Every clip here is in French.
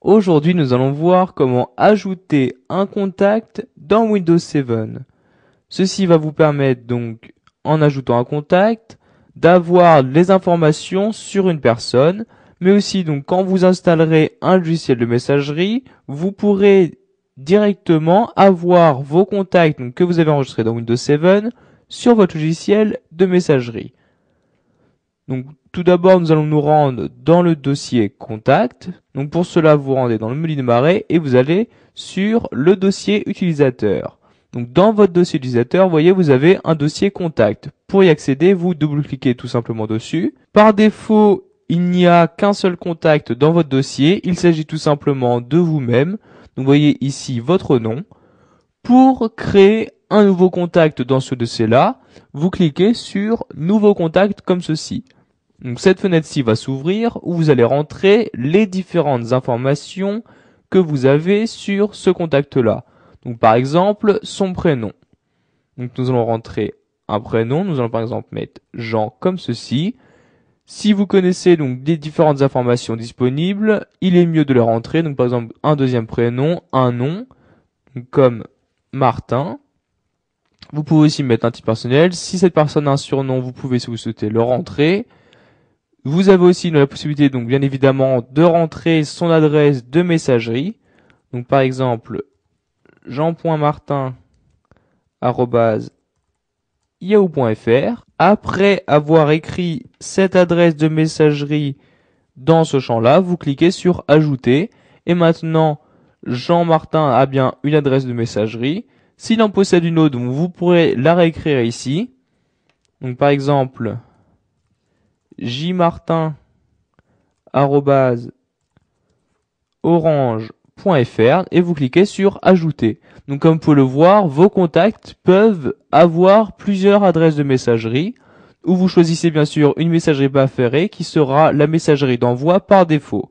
Aujourd'hui, nous allons voir comment ajouter un contact dans Windows 7. Ceci va vous permettre donc, en ajoutant un contact, d'avoir les informations sur une personne, mais aussi donc quand vous installerez un logiciel de messagerie, vous pourrez directement avoir vos contacts donc, que vous avez enregistrés dans Windows 7 sur votre logiciel de messagerie. Donc, tout d'abord, nous allons nous rendre dans le dossier Contact. Donc, pour cela, vous rendez dans le menu démarrer et vous allez sur le dossier Utilisateur. Donc, dans votre dossier utilisateur, vous voyez, vous avez un dossier Contact. Pour y accéder, vous double-cliquez tout simplement dessus. Par défaut, il n'y a qu'un seul contact dans votre dossier. Il s'agit tout simplement de vous-même. Donc, vous voyez ici votre nom. Pour créer un nouveau contact dans ce dossier-là, vous cliquez sur Nouveau contact comme ceci. Donc cette fenêtre-ci va s'ouvrir où vous allez rentrer les différentes informations que vous avez sur ce contact-là. Donc par exemple, son prénom. Donc nous allons rentrer un prénom, nous allons par exemple mettre Jean comme ceci. Si vous connaissez donc des différentes informations disponibles, il est mieux de les rentrer. Donc par exemple un deuxième prénom, un nom, comme Martin. Vous pouvez aussi mettre un titre personnel. Si cette personne a un surnom, vous pouvez, si vous souhaitez, le rentrer. Vous avez aussi la possibilité, donc bien évidemment, de rentrer son adresse de messagerie. Donc par exemple, jean.martin@yahoo.fr. Après avoir écrit cette adresse de messagerie dans ce champ-là, vous cliquez sur Ajouter. Et maintenant, Jean Martin a bien une adresse de messagerie. S'il en possède une autre, donc vous pourrez la réécrire ici. Donc par exemple, jmartin@orange.fr et vous cliquez sur Ajouter. Donc comme vous pouvez le voir, vos contacts peuvent avoir plusieurs adresses de messagerie où vous choisissez bien sûr une messagerie préférée qui sera la messagerie d'envoi par défaut.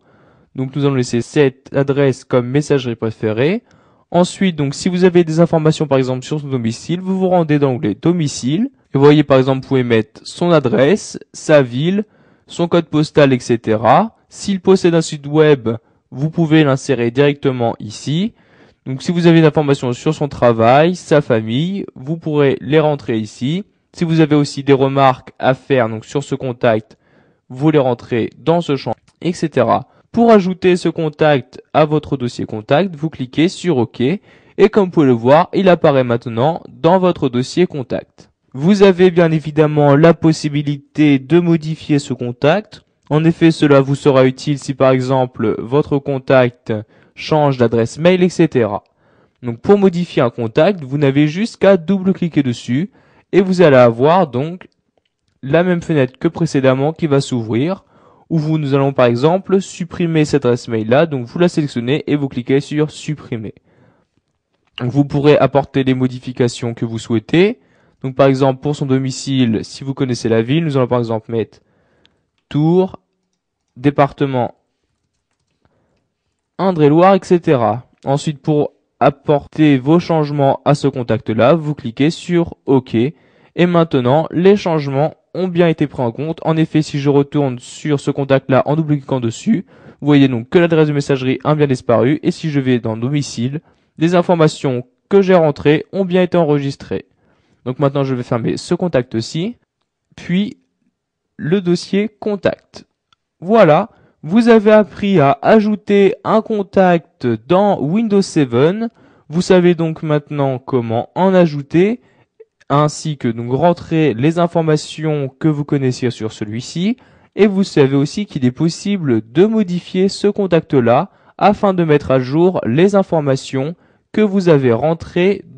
Donc nous allons laisser cette adresse comme messagerie préférée. Ensuite, donc si vous avez des informations par exemple sur son domicile, vous vous rendez dans l'onglet domicile. Et vous voyez par exemple, vous pouvez mettre son adresse, sa ville, son code postal, etc. S'il possède un site web, vous pouvez l'insérer directement ici. Donc si vous avez des informations sur son travail, sa famille, vous pourrez les rentrer ici. Si vous avez aussi des remarques à faire donc sur ce contact, vous les rentrez dans ce champ, etc. Pour ajouter ce contact à votre dossier contact, vous cliquez sur OK et comme vous pouvez le voir, il apparaît maintenant dans votre dossier contact. Vous avez bien évidemment la possibilité de modifier ce contact. En effet, cela vous sera utile si par exemple votre contact change d'adresse mail, etc. Donc pour modifier un contact, vous n'avez juste qu'à double-cliquer dessus et vous allez avoir donc la même fenêtre que précédemment qui va s'ouvrir où nous allons par exemple supprimer cette adresse mail là. Donc vous la sélectionnez et vous cliquez sur supprimer. Donc, vous pourrez apporter les modifications que vous souhaitez. Donc par exemple pour son domicile, si vous connaissez la ville, nous allons par exemple mettre Tours, département Indre-et-Loire, etc. Ensuite pour apporter vos changements à ce contact là, vous cliquez sur OK. Et maintenant les changements ont bien été pris en compte. En effet, si je retourne sur ce contact là en double-cliquant dessus, vous voyez donc que l'adresse de messagerie a bien disparu. Et si je vais dans domicile, les informations que j'ai rentrées ont bien été enregistrées. Donc maintenant, je vais fermer ce contact-ci, puis le dossier contact. Voilà, vous avez appris à ajouter un contact dans Windows 7. Vous savez donc maintenant comment en ajouter, ainsi que donc rentrer les informations que vous connaissiez sur celui-ci. Et vous savez aussi qu'il est possible de modifier ce contact-là afin de mettre à jour les informations que vous avez rentrées dans